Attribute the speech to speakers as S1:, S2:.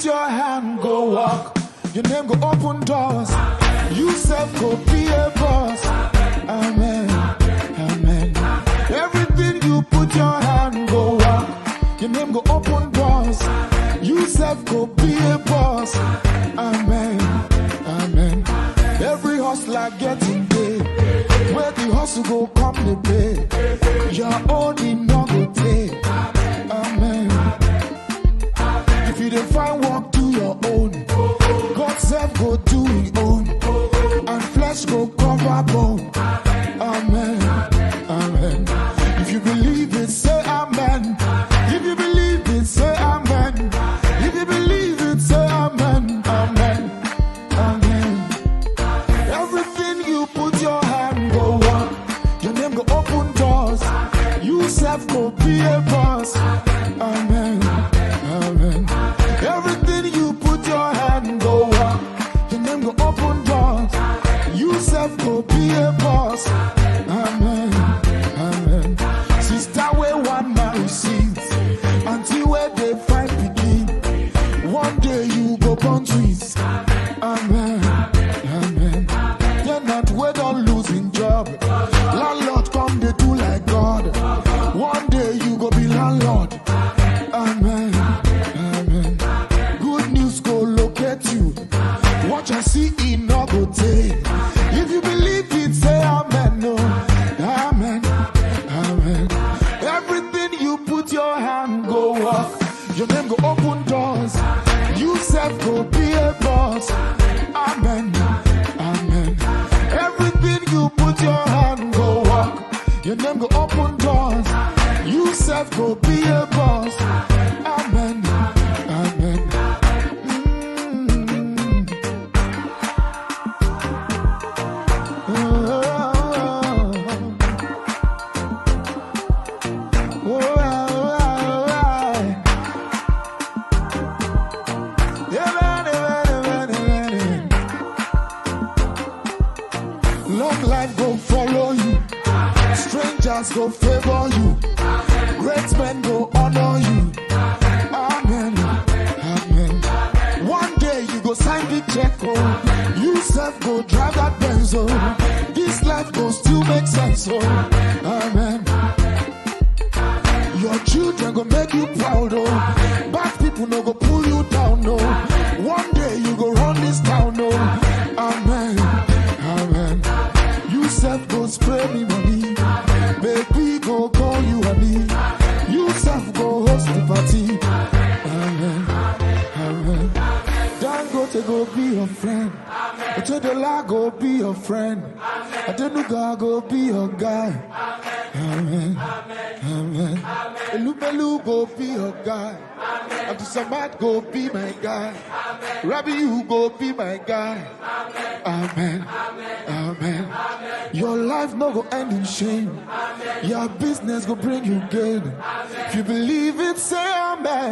S1: your hand, go walk. Your name go open doors. You self go be a boss. Amen. Amen. Everything you put your hand, go walk. Your name go open doors. You self go be a boss. Amen. Amen. Every hustler getting paid. Where the hustle go come the pay. Your own in no go take. Amen. If you don't find work, do your own. God self go do his own. And flesh go cover bone. Amen. Amen. If you believe it, say amen. If you believe it, say amen. If you believe it, say amen. Amen. Amen. Everything you put your hand, go walk. Your name go open doors. You self go be a boss. Amen. Amen. Everything you put your hand, go walk. Your name go open doors. You self go be a boss. Amen. Amen. Sister, where one man receives until where they find begin. One day you go born twins. Amen. Amen. They're not where don't losing job. Landlord come they do like God. One day you go be landlord. Amen. Amen. Good news go locate you. Watch and see it no go take. If you believe it, say amen. No. Amen. Amen. Everything you put your hand, go walk. Your name go open doors. You self go be a boss. Amen. Amen. Everything you put your hand, go walk. Your name go open doors. You self go be a boss. Amen. Amen. Long life go follow you. Strangers go favor you. Great men go honor you. Amen. Amen. One day you go sign the check. Oh. You self go drive that Benz. Oh. This life go still make sense. Oh. Amen. Your children go make you proud. Oh. Bad people no go pull you down. No. One day you go run this town. No. Amen. Amen. You self go spray me money. Baby go call you honey. You self go host the party. Amen. Amen. Dangote go be your friend. Otedola go be your friend. Adenuga go be your guy. Amen. Amen. Elubelu go be your guy. Abdusamad go be my guy. Rabbi, you go be my guy. Amen. Amen. Your life no go end in shame. Your business go bring you gain. If you believe it, say amen.